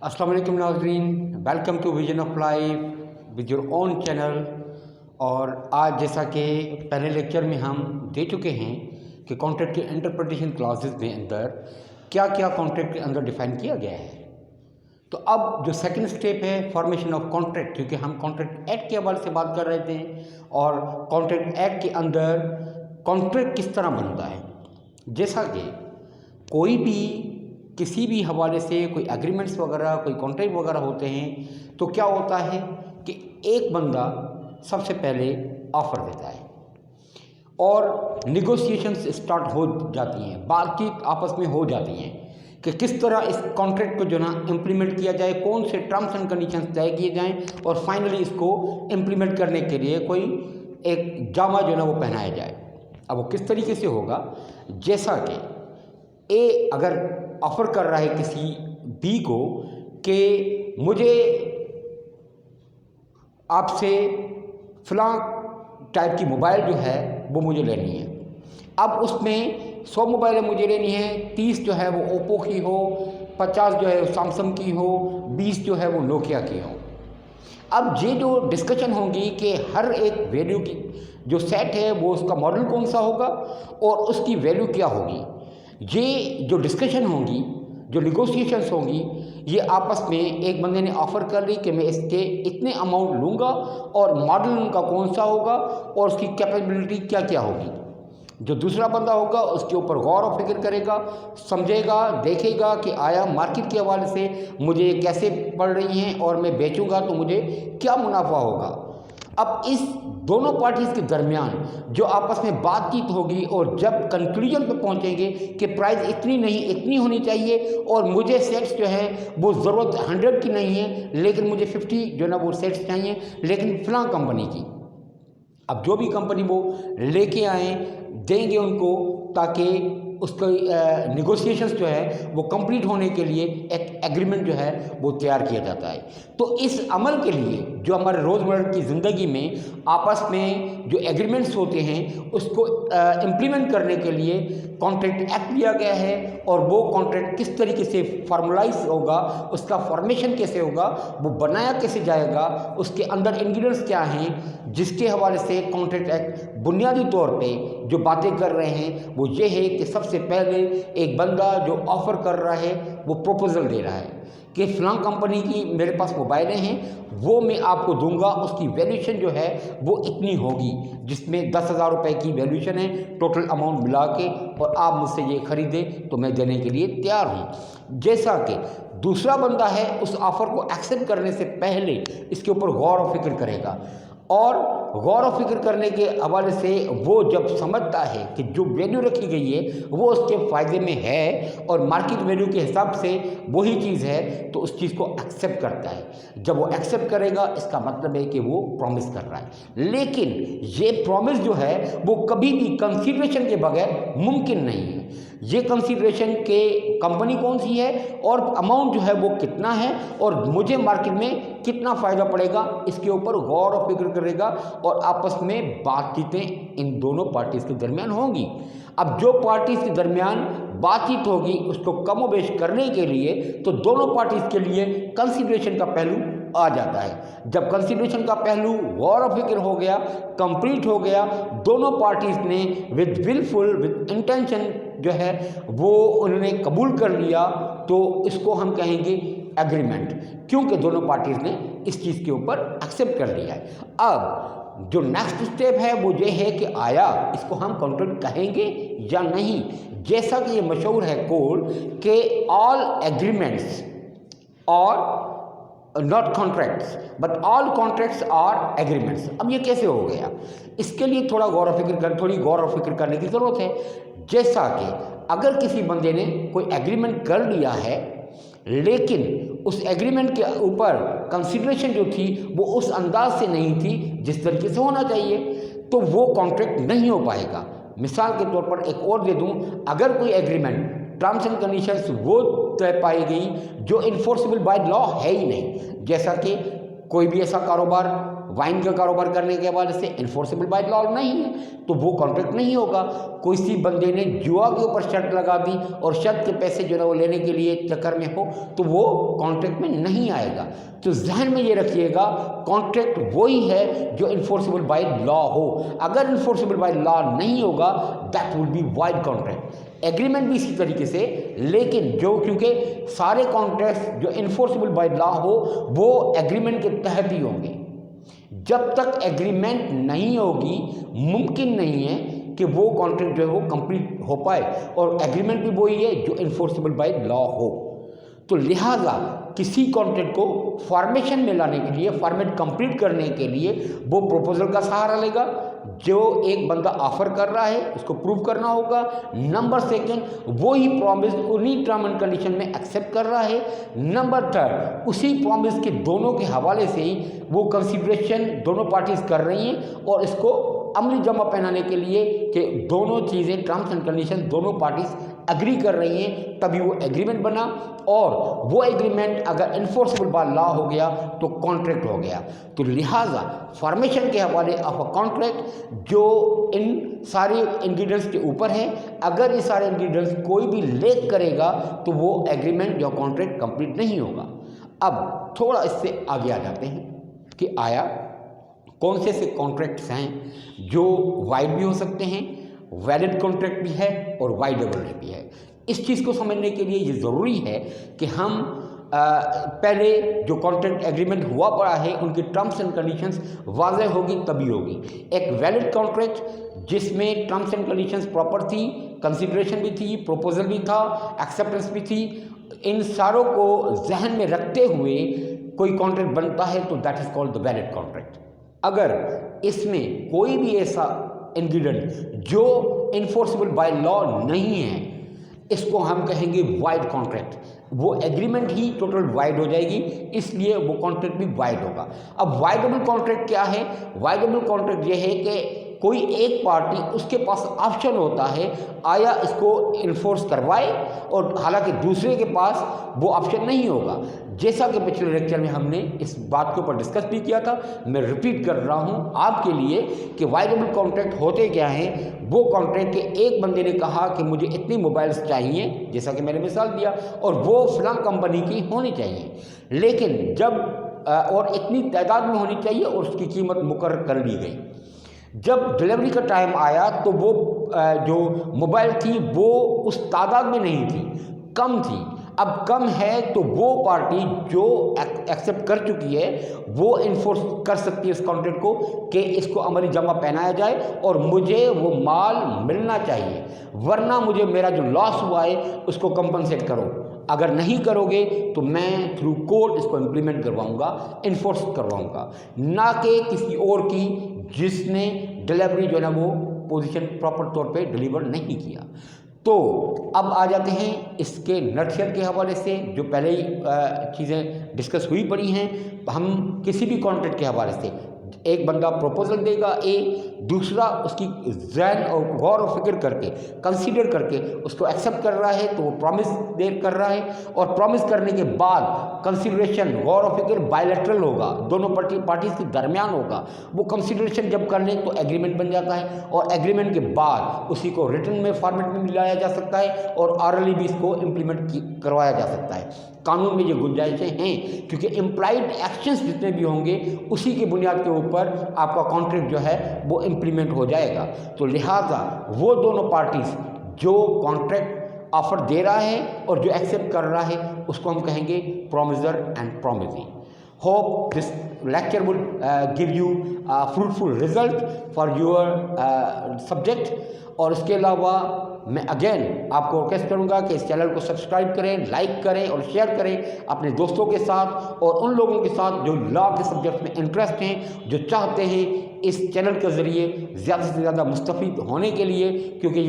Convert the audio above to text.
अस्सलाम वालेकुम नाज़रीन, welcome to Vision of Life with your own channel. और आज जैसा कि पहले लेक्चर में हम दे चुके हैं कि कॉन्ट्रैक्ट के इंटरप्रिटेशन क्लासेस में अंदर क्या क्या कॉन्ट्रैक्ट के अंदर डिफ़ाइन किया गया है। तो अब जो सेकंड स्टेप है फॉर्मेशन ऑफ कॉन्ट्रैक्ट, क्योंकि हम कॉन्ट्रैक्ट एक्ट के हवाले से बात कर रहे थे और कॉन्ट्रैक्ट एक्ट के अंदर कॉन्ट्रैक्ट किस तरह बनता है। जैसा कि कोई भी किसी भी हवाले से कोई एग्रीमेंट्स वगैरह कोई कॉन्ट्रैक्ट वगैरह होते हैं तो क्या होता है कि एक बंदा सबसे पहले ऑफ़र देता है और निगोशिएशंस स्टार्ट हो जाती हैं, बातचीत आपस में हो जाती हैं कि किस तरह इस कॉन्ट्रैक्ट को जो ना इम्प्लीमेंट किया जाए, कौन से टर्म्स एंड कंडीशंस तय किए जाएं और फाइनली इसको इम्प्लीमेंट करने के लिए कोई एक जामा जो ना वो पहनाया जाए। अब वो किस तरीके से होगा, जैसा कि ए अगर ऑफ़र कर रहा है किसी बी को कि मुझे आपसे फ़लाँ टाइप की मोबाइल जो है वो मुझे लेनी है। अब उसमें 100 मोबाइलें मुझे लेनी है, 30 जो है वो ओप्पो की हो, 50 जो है सैमसंग की हो, 20 जो है वो नोकिया की हो। अब ये जो डिस्कशन होंगी कि हर एक वैल्यू की जो सेट है वो उसका मॉडल कौन सा होगा और उसकी वैल्यू क्या होगी, ये जो डिस्कशन होंगी, जो निगोशिएशंस होंगी, ये आपस में एक बंदे ने ऑफ़र कर ली कि मैं इसके इतने अमाउंट लूँगा और मॉडल उनका कौन सा होगा और उसकी कैपेबिलिटी क्या क्या होगी। जो दूसरा बंदा होगा उसके ऊपर गौर और फिक्र करेगा, समझेगा, देखेगा कि आया मार्केट के हवाले से मुझे ये कैसे पड़ रही हैं और मैं बेचूंगा तो मुझे क्या मुनाफा होगा। अब इस दोनों पार्टीज़ के दरमियान जो आपस में बातचीत होगी और जब कंक्लूजन पे पहुंचेंगे कि प्राइस इतनी नहीं इतनी होनी चाहिए और मुझे सेट्स जो है वो ज़रूरत 100 की नहीं है लेकिन मुझे 50 जो ना वो सेट्स चाहिए लेकिन फ़लाँ कंपनी की। अब जो भी कंपनी वो लेके आएँ देंगे उनको ताकि उसका निगोशिएशंस जो है वो कंप्लीट होने के लिए एक एग्रीमेंट जो है वो तैयार किया जाता है। तो इस अमल के लिए जो हमारे रोज़मर्रा की ज़िंदगी में आपस में जो एग्रीमेंट्स होते हैं उसको इम्प्लीमेंट करने के लिए कॉन्ट्रैक्ट एक्ट लिया गया है और वो कॉन्ट्रैक्ट किस तरीके से फॉर्मलाइज होगा, उसका फॉर्मेशन कैसे होगा, वो बनाया कैसे जाएगा, उसके अंदर इंग्रीडियंट्स क्या हैं, जिसके हवाले से कॉन्ट्रैक्ट एक्ट बुनियादी तौर पे जो बातें कर रहे हैं वो ये है कि सबसे पहले एक बंदा जो ऑफ़र कर रहा है वो प्रपोजल दे रहा है कि फ़लाँ कंपनी की मेरे पास मोबाइलें हैं, वो मैं आपको दूंगा, उसकी वैल्यूशन जो है वो इतनी होगी, जिसमें 10,000 रुपये की वैल्यूशन है टोटल अमाउंट मिला के, और आप मुझसे ये ख़रीदें तो मैं देने के लिए तैयार हूँ। जैसा कि दूसरा बंदा है उस ऑफ़र को एक्सेप्ट करने से पहले इसके ऊपर गौर और फिक्र करेगा और गौर और फिक्र करने के हवाले से वो जब समझता है कि जो वैल्यू रखी गई है वो उसके फ़ायदे में है और मार्केट वैल्यू के हिसाब से वही चीज़ है तो उस चीज़ को एक्सेप्ट करता है। जब वो एक्सेप्ट करेगा इसका मतलब है कि वो प्रॉमिस कर रहा है, लेकिन ये प्रॉमिस जो है वो कभी भी कंसीडरेशन के बगैर मुमकिन नहीं है। ये कंसीडरेशन के कंपनी कौन सी है और अमाउंट जो है वो कितना है और मुझे मार्केट में कितना फ़ायदा पड़ेगा, इसके ऊपर गौर और फिक्र करेगा और आपस में बातचीतें इन दोनों पार्टीज़ के दरमियान होंगी। अब जो पार्टीज़ के दरमियान बातचीत होगी उसको कमोबेश करने के लिए तो दोनों पार्टीज़ के लिए कंसीडरेशन का पहलू आ जाता है। जब कंसीडरेशन का पहलू गौर और फिक्र हो गया, कंप्लीट हो गया, दोनों पार्टीज़ ने विद विलफुल विद इंटेंशन जो है वो उन्होंने कबूल कर लिया तो इसको हम कहेंगे एग्रीमेंट, क्योंकि दोनों पार्टीज़ ने इस चीज़ के ऊपर एक्सेप्ट कर लिया है। अब जो नेक्स्ट स्टेप है वो ये है कि आया इसको हम कॉन्ट्रैक्ट कहेंगे या नहीं। जैसा कि ये मशहूर है कोड कि all agreements are not contracts but all contracts are agreements. अब ये कैसे हो गया, इसके लिए थोड़ी गौर और फिक्र करने की ज़रूरत है। जैसा कि अगर किसी बंदे ने कोई एग्रीमेंट कर लिया है लेकिन उस एग्रीमेंट के ऊपर कंसीडरेशन जो थी वो उस अंदाज से नहीं थी जिस तरीके से होना चाहिए तो वो कॉन्ट्रैक्ट नहीं हो पाएगा। मिसाल के तौर पर एक और दे दूं, अगर कोई एग्रीमेंट टर्म्स एंड कंडीशंस वो तय पाई गई जो इन्फोर्सेबल बाय लॉ है ही नहीं, जैसा कि कोई भी ऐसा कारोबार वाइन का कारोबार करने के हवाले से इन्फोर्सेबल बाय लॉ नहीं है, तो वो कॉन्ट्रैक्ट नहीं होगा। कोई सी बंदे ने जुआ के ऊपर शर्त लगा दी और शर्त के पैसे जो है वो लेने के लिए चक्कर में हो, तो वो कॉन्ट्रैक्ट में नहीं आएगा। तो जहन में ये रखिएगा, कॉन्ट्रैक्ट वही है जो इन्फोर्सेबल बाय लॉ हो। अगर इन्फोर्सेबल बाय लॉ नहीं होगा, that will be wide contract. Agreement भी इसी तरीके से, लेकिन जो क्योंकि सारे कॉन्ट्रैक्ट जो इन्फोर्सेबल बाय लॉ हो वो एग्रीमेंट के तहत ही होंगे। जब तक एग्रीमेंट नहीं होगी, मुमकिन नहीं है कि वो कॉन्ट्रैक्ट जो है वो कंप्लीट हो पाए, और एग्रीमेंट भी वही है जो इन्फोर्सेबल बाय लॉ हो। तो लिहाजा किसी कॉन्ट्रैक्ट को फॉर्मेशन में लाने के लिए, फॉर्मेट कंप्लीट करने के लिए वो प्रपोजल का सहारा लेगा। जो एक बंदा ऑफर कर रहा है उसको प्रूव करना होगा। नंबर सेकंड, वो ही प्रॉमिस उन्हीं टर्म एंड कंडीशन में एक्सेप्ट कर रहा है। नंबर थर्ड, उसी प्रॉमिस के दोनों के हवाले से ही वो कंसिडरेशन दोनों पार्टीज कर रही हैं, और इसको अमली जमा पहनाने के लिए कि दोनों चीज़ें टर्म्स एंड कंडीशन दोनों पार्टीज एग्री कर रही हैं, तभी वो एग्रीमेंट बना। और वो एग्रीमेंट अगर इन्फोर्सेबल बाय लॉ हो गया तो कॉन्ट्रैक्ट हो गया। तो लिहाजा फॉर्मेशन के हवाले ऑफ अ कॉन्ट्रैक्ट जो इन सारे इंग्रेडिएंट्स के ऊपर है, अगर ये सारे इंग्रेडिएंट्स कोई भी लेक करेगा तो वो एग्रीमेंट या कॉन्ट्रैक्ट कंप्लीट नहीं होगा। अब थोड़ा इससे आगे आ जाते हैं कि आया कौन से कॉन्ट्रैक्ट्स हैं जो वाइड भी हो सकते हैं, वैलिड कॉन्ट्रैक्ट भी है और वाइडेबल भी है। इस चीज़ को समझने के लिए ये ज़रूरी है कि हम पहले जो कॉन्ट्रैक्ट एग्रीमेंट हुआ पड़ा है उनकी टर्म्स एंड कंडीशंस वाज़ेह होगी तभी होगी। एक वैलिड कॉन्ट्रैक्ट जिसमें टर्म्स एंड कंडीशंस प्रॉपर थी, कंसिडरेशन भी थी, प्रपोजल भी था, एक्सेप्टेंस भी थी, इन सारों को जहन में रखते हुए कोई कॉन्ट्रैक्ट बनता है तो that is called the valid contract. अगर इसमें कोई भी ऐसा इंग्रेडिएंट जो इन्फोर्सेबल बाय लॉ नहीं है, इसको हम कहेंगे वाइड कॉन्ट्रैक्ट। वो एग्रीमेंट ही टोटल वाइड हो जाएगी, इसलिए वो कॉन्ट्रैक्ट भी वाइड होगा। अब वाइडेबल कॉन्ट्रैक्ट क्या है? वाइडेबल कॉन्ट्रैक्ट ये है कि कोई एक पार्टी उसके पास ऑप्शन होता है आया इसको इन्फोर्स करवाए, और हालांकि दूसरे के पास वो ऑप्शन नहीं होगा। जैसा कि पिछले लेक्चर में हमने इस बात के ऊपर डिस्कस भी किया था, मैं रिपीट कर रहा हूँ आपके लिए कि वाइडेबल कॉन्ट्रैक्ट होते क्या हैं। वो कॉन्ट्रैक्ट के एक बंदे ने कहा कि मुझे इतनी मोबाइल्स चाहिए, जैसा कि मैंने मिसाल दिया, और वो फलां कंपनी की होनी चाहिए, लेकिन जब और इतनी तादाद में होनी चाहिए और उसकी कीमत मुकर्रर कर ली गई। जब डिलीवरी का टाइम आया तो वो जो मोबाइल थी वो उस तादाद में नहीं थी, कम थी। अब कम है तो वो पार्टी जो एक्सेप्ट कर चुकी है वो इन्फोर्स कर सकती है इस कॉन्ट्रैक्ट को कि इसको अमली जमा पहनाया जाए और मुझे वो माल मिलना चाहिए, वरना मुझे मेरा जो लॉस हुआ है उसको कंपनसेट करो। अगर नहीं करोगे तो मैं थ्रू कोर्ट इसको इम्प्लीमेंट करवाऊंगा, इन्फोर्स करवाऊंगा, ना कि किसी और की जिसने डिलीवरी जो है ना वो पोजीशन प्रॉपर तौर पे डिलीवर नहीं किया। तो अब आ जाते हैं इसके नटशेल के हवाले से, जो पहले ही चीज़ें डिस्कस हुई पड़ी हैं। हम किसी भी कॉन्ट्रैक्ट के हवाले से एक बंदा प्रपोजल देगा ए, दूसरा उसकी जहन और गौर और फिक्र करके कंसीडर करके उसको एक्सेप्ट कर रहा है तो वो प्रॉमिस दे कर रहा है, और प्रॉमिस करने के बाद कंसीडरेशन गौर और फिक्र बायलैटरल होगा, दोनों पार्टीज के दरमियान होगा। वो कंसीडरेशन जब कर लें तो एग्रीमेंट बन जाता है, और एग्रीमेंट के बाद उसी को रिटन में फॉर्मेट में लाया जा सकता है और ऑरली भी इसको इम्प्लीमेंट करवाया जा सकता है। कानून में ये गुंजाइशें हैं, क्योंकि इम्प्लाइड एक्शंस जितने भी होंगे उसी की बुनियाद के ऊपर आपका कॉन्ट्रैक्ट जो है वो इम्प्लीमेंट हो जाएगा। तो लिहाजा वो दोनों पार्टीज जो कॉन्ट्रैक्ट ऑफर दे रहा है और जो एक्सेप्ट कर रहा है उसको हम कहेंगे promisor and promisee. Hope this lecture will give you a fruitful result for your subject। और इसके अलावा मैं अगेन आपको रिक्वेस्ट करूंगा कि इस चैनल को सब्सक्राइब करें, लाइक करें और शेयर करें अपने दोस्तों के साथ और उन लोगों के साथ जो लॉ के सब्जेक्ट में इंटरेस्ट हैं, जो चाहते हैं इस चैनल के ज़रिए ज़्यादा से ज़्यादा मुस्तफ़ीद होने के लिए, क्योंकि